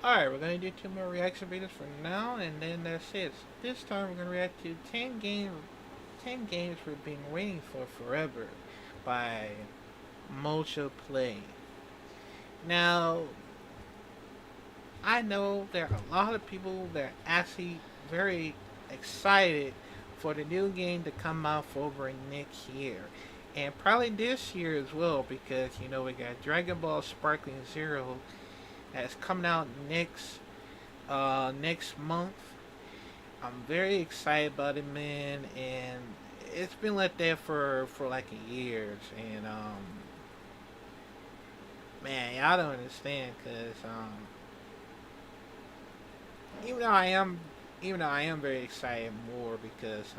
Alright, we're gonna do two more reaction videos for now, and then that's it. This time we're gonna react to 10 games we've been waiting for forever by Mojo Play. Now, I know there are a lot of people that are actually very excited for the new game to come out for over next year. And probably this year as well, because we got Dragon Ball Sparkling Zero that's coming out next month. I'm very excited about it, man, and it's been like that for like years, and man, y'all don't understand, cause even though I am even though I am very excited more because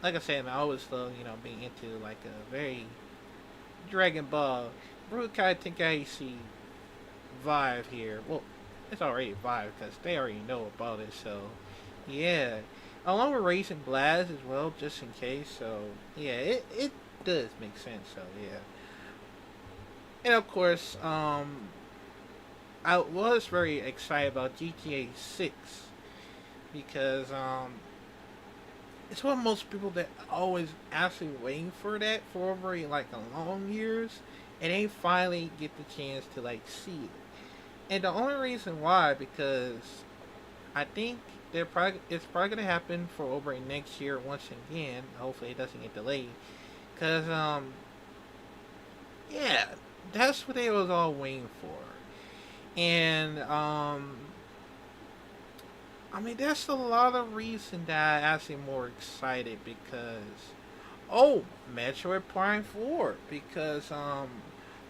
like I said, I always love being into like a very Dragon Ball Budokai Tenkaichi vibe here. Well, it's already vibe because they already know about it. So, yeah. Along with Racing Blast as well, just in case. So, yeah, it does make sense. So, yeah. And of course, I was very excited about GTA 6 because it's one of most people that always actually waiting for that for over like a long years, and they finally get the chance to like see it. And the only reason why, because I think it's probably gonna happen for over next year once again. Hopefully, it doesn't get delayed. Cause yeah, that's what they was all waiting for. And I mean, there's a lot of reason that I'm actually more excited because Metroid Prime 4 because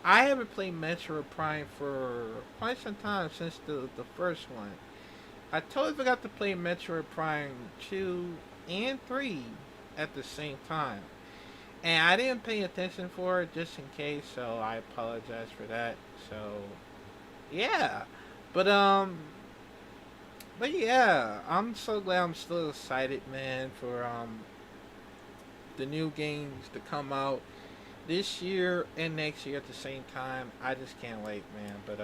I haven't played Metroid Prime for quite some time since the first one. I totally forgot to play Metroid Prime 2 and 3 at the same time. And I didn't pay attention for it just in case, so I apologize for that. So, yeah. But yeah, I'm so glad I'm still excited, man, for the new games to come out this year and next year at the same time. I just can't wait, man. But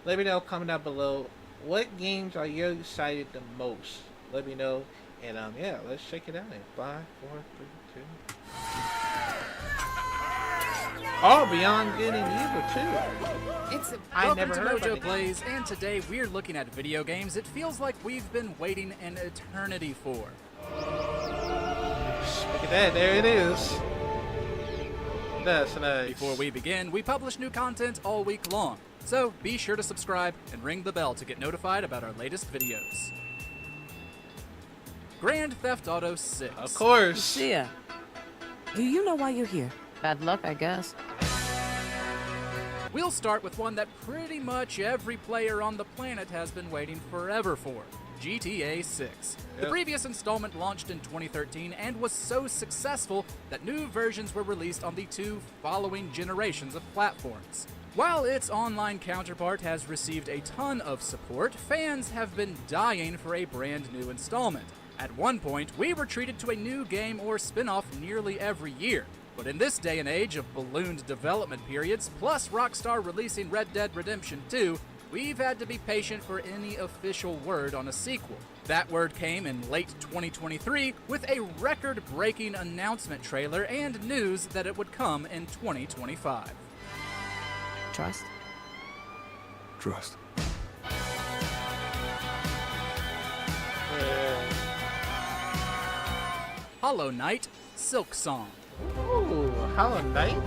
let me know, comment down below, what games are you excited the most? Let me know. And yeah, let's check it out. 5, 4, 3, 2. Oh, Beyond Good and Evil too. Welcome to Mojo Plays, and today we're looking at video games it feels like we've been waiting an eternity for. Look at that, there it is. That's nice. Before we begin, we publish new content all week long, so be sure to subscribe and ring the bell to get notified about our latest videos. Grand Theft Auto 6. Of course. Lucia, do you know why you're here? Bad luck, I guess. We'll start with one that pretty much every player on the planet has been waiting forever for. GTA 6. Yep. The previous installment launched in 2013 and was so successful that new versions were released on the two following generations of platforms. While its online counterpart has received a ton of support, fans have been dying for a brand new installment. At one point, we were treated to a new game or spin-off nearly every year. But in this day and age of ballooned development periods, plus Rockstar releasing Red Dead Redemption 2, we've had to be patient for any official word on a sequel. That word came in late 2023 with a record-breaking announcement trailer and news that it would come in 2025. Trust? Trust. Hollow Knight, Silk Song. Ooh, Hollow Knight?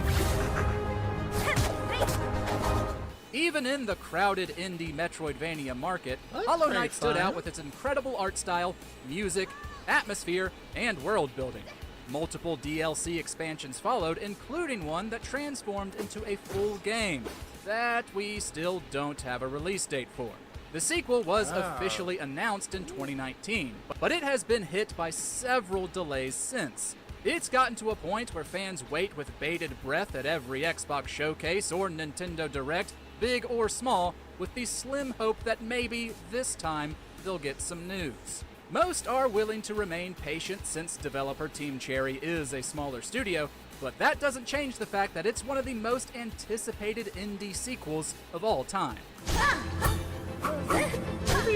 Even in the crowded indie Metroidvania market, That's Hollow pretty Knight stood fun. out with its incredible art style, music, atmosphere, and world building. Multiple DLC expansions followed, including one that transformed into a full game that we still don't have a release date for. The sequel was officially announced in 2019, but it has been hit by several delays since. It's gotten to a point where fans wait with bated breath at every Xbox showcase or Nintendo Direct, big or small, with the slim hope that maybe this time they'll get some news. Most are willing to remain patient since developer Team Cherry is a smaller studio, but that doesn't change the fact that it's one of the most anticipated indie sequels of all time. Maybe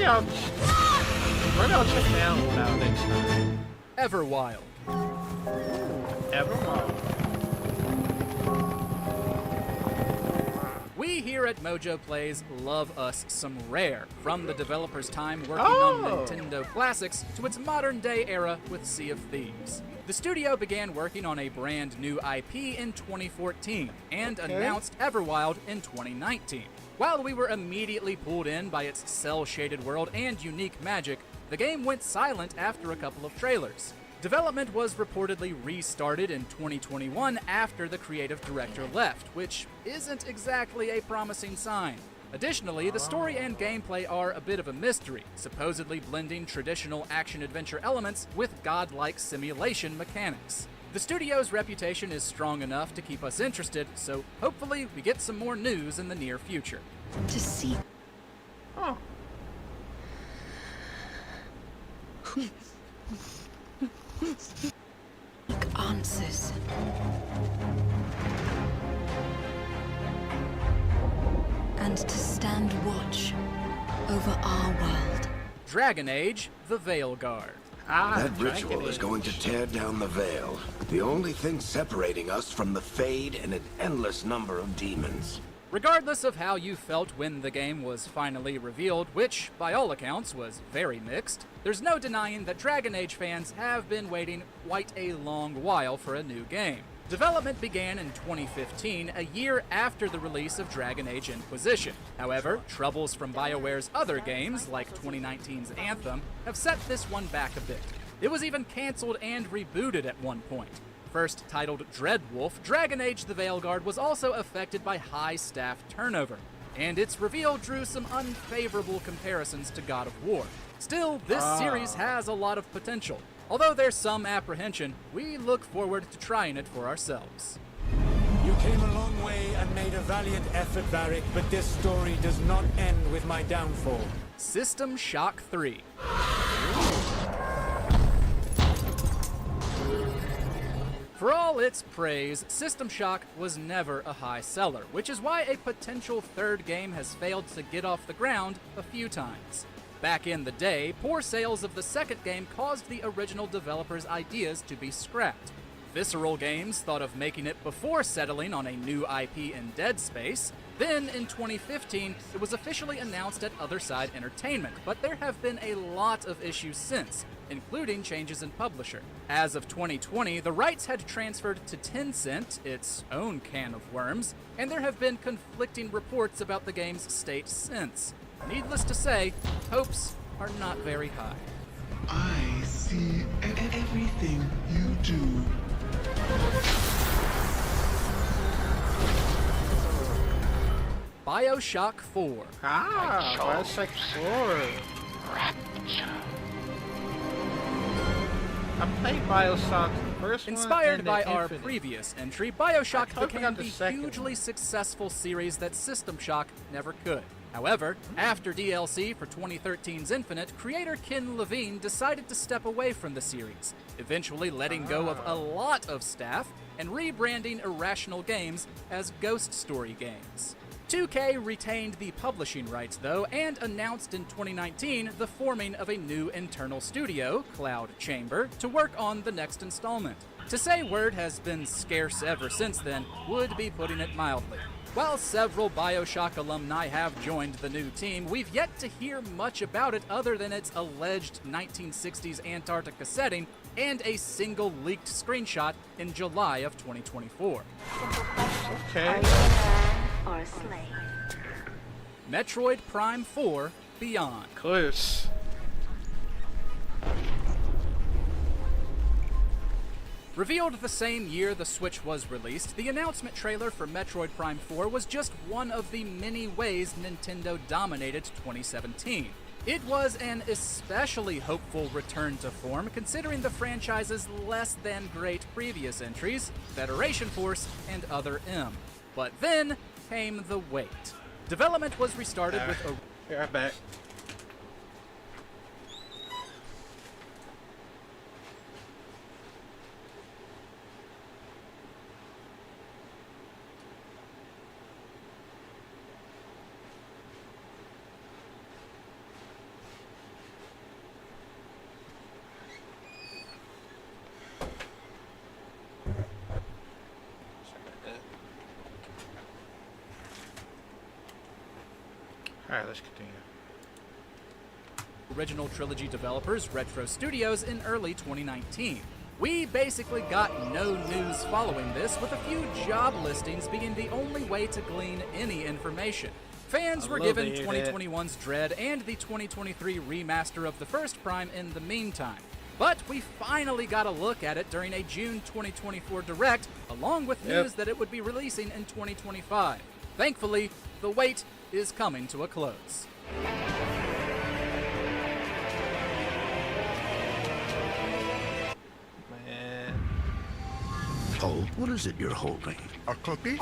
I'll check it out next time. Everwild. Everwild. We here at Mojo Plays love us some Rare, from the developer's time working on Nintendo classics to its modern day era with Sea of Thieves. The studio began working on a brand new IP in 2014 and announced Everwild in 2019. While we were immediately pulled in by its cel-shaded world and unique magic, the game went silent after a couple of trailers. Development was reportedly restarted in 2021 after the creative director left, which isn't exactly a promising sign. Additionally, the story and gameplay are a bit of a mystery, supposedly blending traditional action-adventure elements with godlike simulation mechanics. The studio's reputation is strong enough to keep us interested, so hopefully we get some more news in the near future. To see. Oh. Answers. And to stand watch over our world. Dragon Age: The Veilguard. That ritual is going to tear down the veil. The only thing separating us from the Fade and an endless number of demons. Regardless of how you felt when the game was finally revealed, which, by all accounts, was very mixed, there's no denying that Dragon Age fans have been waiting quite a long while for a new game. Development began in 2015, a year after the release of Dragon Age Inquisition. However, troubles from BioWare's other games, like 2019's Anthem, have set this one back a bit. It was even cancelled and rebooted at one point. First titled Dreadwolf, Dragon Age: The Veilguard was also affected by high staff turnover, and its reveal drew some unfavorable comparisons to God of War. Still, this series has a lot of potential. Although there's some apprehension, we look forward to trying it for ourselves. You came a long way and made a valiant effort, Varric, but this story does not end with my downfall. System Shock 3. For all its praise, System Shock was never a high seller, which is why a potential third game has failed to get off the ground a few times. Back in the day, poor sales of the second game caused the original developers' ideas to be scrapped. Visceral Games thought of making it before settling on a new IP in Dead Space. Then, in 2015, it was officially announced at Otherside Entertainment, but there have been a lot of issues since, including changes in publisher. As of 2020, the rights had transferred to Tencent, its own can of worms, and there have been conflicting reports about the game's state since. Needless to say, hopes are not very high. I see everything you do. BioShock 4. BioShock 4. I played BioShock the first one. Inspired and by then our Infinite. previous entry, BioShock totally became forgot the the second hugely one. successful series that System Shock never could. However, after DLC for 2013's Infinite, creator Ken Levine decided to step away from the series, eventually letting go of a lot of staff and rebranding Irrational Games as Ghost Story Games. 2K retained the publishing rights, though, and announced in 2019 the forming of a new internal studio, Cloud Chamber, to work on the next installment. To say word has been scarce ever since then would be putting it mildly. While several BioShock alumni have joined the new team, we've yet to hear much about it other than its alleged 1960s Antarctica setting and a single leaked screenshot in July of 2024. Okay. Or a slave. Metroid Prime 4 Beyond. Close. Revealed the same year the Switch was released, the announcement trailer for Metroid Prime 4 was just one of the many ways Nintendo dominated 2017. It was an especially hopeful return to form considering the franchise's less than great previous entries, Federation Force and Other M. But then came the wait. Development was restarted with a... Be right back. Alright, let's continue. Original trilogy developers Retro Studios in early 2019. We basically got no news following this, with a few job listings being the only way to glean any information. Fans were given 2021's Dread and the 2023 remaster of the first Prime in the meantime. But we finally got a look at it during a June 2024 Direct, along with news that it would be releasing in 2025. Thankfully, the wait is coming to a close. Man. Oh, what is it you're holding? A cookie?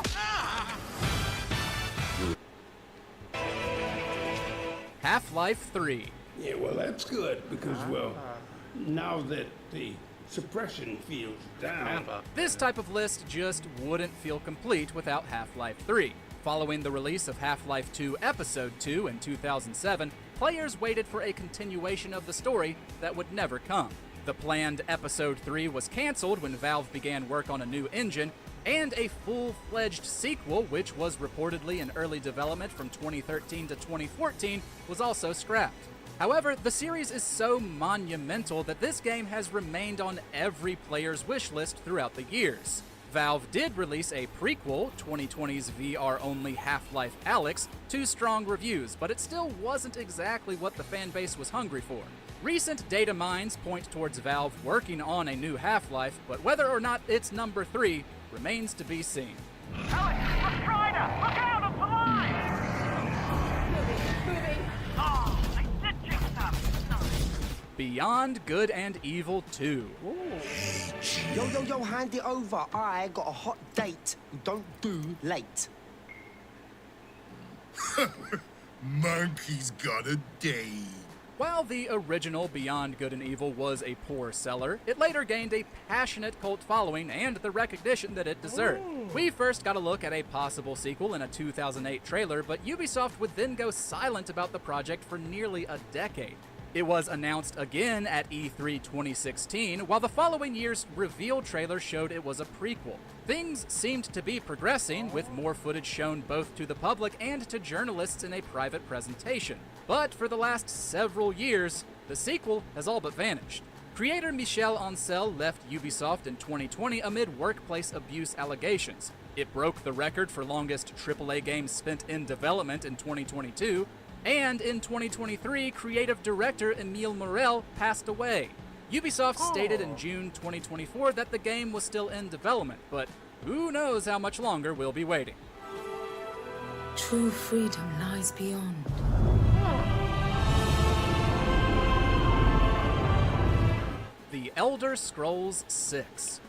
Half-Life 3. Yeah, well, that's good, because, well, now that the suppression field's down... This type of list just wouldn't feel complete without Half-Life 3. Following the release of Half-Life 2 Episode 2 in 2007, players waited for a continuation of the story that would never come. The planned Episode 3 was cancelled when Valve began work on a new engine, and a full-fledged sequel, which was reportedly in early development from 2013 to 2014, was also scrapped. However, the series is so monumental that this game has remained on every player's wish list throughout the years. Valve did release a prequel, 2020's VR-only Half-Life Alyx, to strong reviews, but it still wasn't exactly what the fanbase was hungry for. Recent data mines point towards Valve working on a new Half-Life, but whether or not it's number 3 remains to be seen. Alex, look, Ryder! Look out, up the line! Moving. Oh, I did jinx them. Beyond Good and Evil 2. Yo, hand it over. I got a hot date. Don't do late. Monkey's got a date. While the original Beyond Good and Evil was a poor seller, it later gained a passionate cult following and the recognition that it deserved. We first got a look at a possible sequel in a 2008 trailer, but Ubisoft would then go silent about the project for nearly a decade. It was announced again at E3 2016, while the following year's reveal trailer showed it was a prequel. Things seemed to be progressing, with more footage shown both to the public and to journalists in a private presentation. But for the last several years, the sequel has all but vanished. Creator Michel Ancel left Ubisoft in 2020 amid workplace abuse allegations. It broke the record for longest AAA game spent in development in 2022, and in 2023, creative director Emile Morel passed away. Ubisoft stated in June 2024 that the game was still in development, but who knows how much longer we'll be waiting. True freedom lies beyond. The Elder Scrolls 6.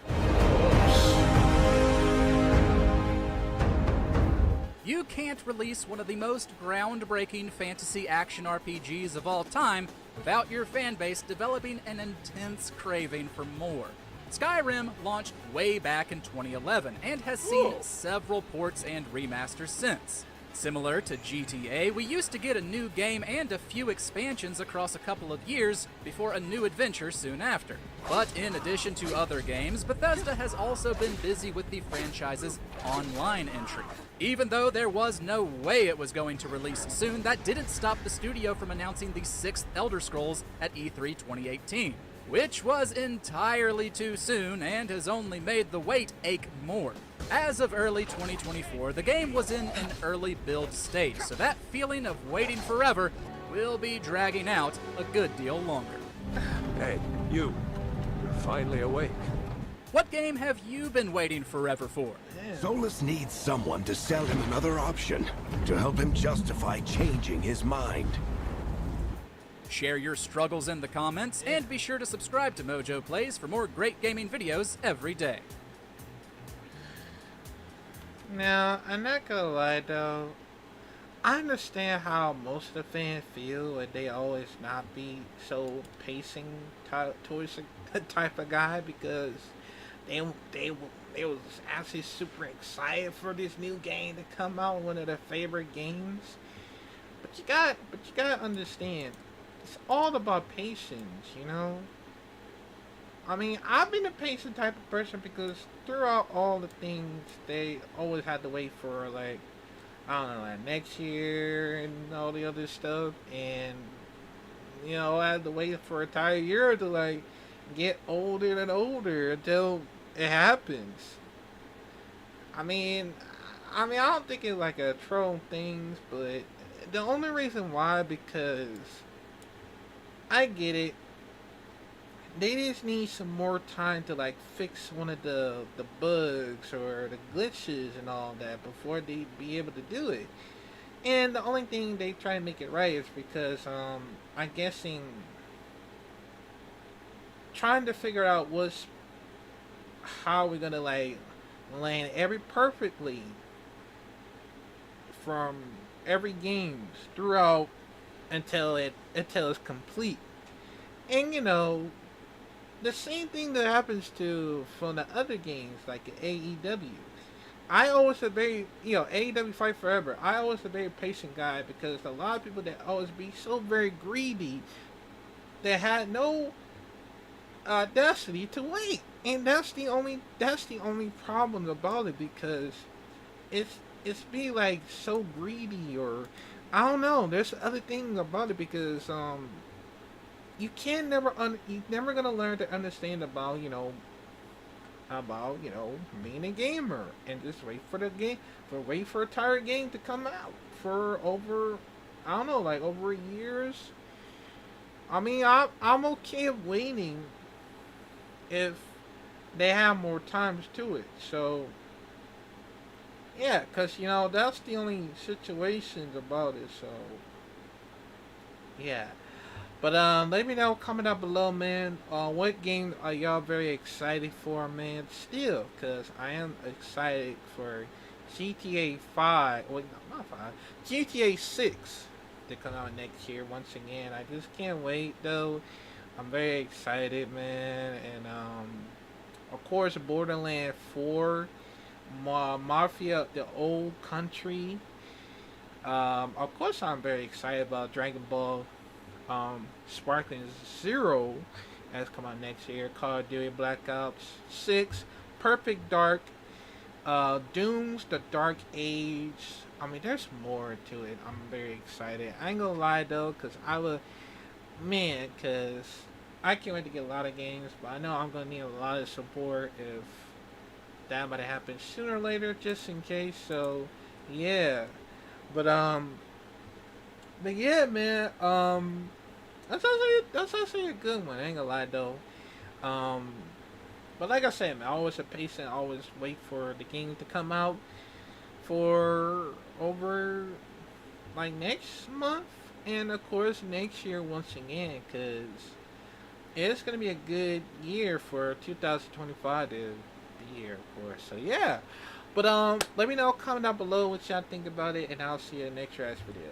You can't release one of the most groundbreaking fantasy action RPGs of all time without your fanbase developing an intense craving for more. Skyrim launched way back in 2011 and has seen several ports and remasters since. Similar to GTA, we used to get a new game and a few expansions across a couple of years before a new adventure soon after. But in addition to other games, Bethesda has also been busy with the franchise's online entry. Even though there was no way it was going to release soon, that didn't stop the studio from announcing the 6th Elder Scrolls at E3 2018, which was entirely too soon and has only made the wait ache more. As of early 2024, the game was in an early build state, so that feeling of waiting forever will be dragging out a good deal longer. Hey, you're finally awake. What game have you been waiting forever for? Solus needs someone to sell him another option, to help him justify changing his mind. Share your struggles in the comments, and be sure to subscribe to Mojo Plays for more great gaming videos every day. Now, I'm not gonna lie though, I understand how most of the fans feel, and they always not be so pacing towards a type of guy, because they was actually super excited for this new game to come out, one of their favorite games. But you gotta understand, it's all about patience, you know? I mean, I've been a patient type of person, because throughout all the things, they always had to wait for, like, I don't know, like next year and all the other stuff, and I had to wait for a entire year to like get older and older until it happens. I mean, I don't think it's like a troll things, but the only reason why, because I get it. They just need some more time to like fix one of the bugs or the glitches and all that before they be able to do it. And the only thing they try to make it right is because I'm guessing trying to figure out how we're gonna like land every perfectly from every games throughout until it's complete. And the same thing that happens from the other games like AEW. I always a very AEW Fight Forever. I always a very patient guy because a lot of people that always be so very greedy that had no audacity to wait, and that's the only problem about it, because it's be like so greedy, or I don't know. There's other things about it because you can never you're never gonna learn to understand about being a gamer and just wait for the game wait for a entire game to come out for over I don't know, like over years. I mean, I'm okay with waiting if they have more times to it. So yeah, because that's the only situations about it. So yeah. But let me know, comment down below, man. What game are y'all very excited for, man? Still, because I am excited for GTA 5. Wait, no, not 5. GTA 6 to come out next year. Once again, I just can't wait, though. I'm very excited, man. And of course, Borderlands 4, Mafia: The Old Country. Of course, I'm very excited about Dragon Ball. Sparkling Zero has come out next year. Call of Duty Black Ops 6, Perfect Dark, Doom's The Dark Age. I mean, there's more to it. I'm very excited. I ain't gonna lie though, because I can't wait to get a lot of games, but I know I'm gonna need a lot of support if that might happen sooner or later, just in case. So yeah, but yeah, man, that's actually a good one. I ain't gonna lie though. But like I said, man, always a patient. Always wait for the game to come out for over like next month, and of course next year once again, because it's gonna be a good year for 2025 to be here, of course. So yeah. But let me know, comment down below what y'all think about it, and I'll see you in the next video.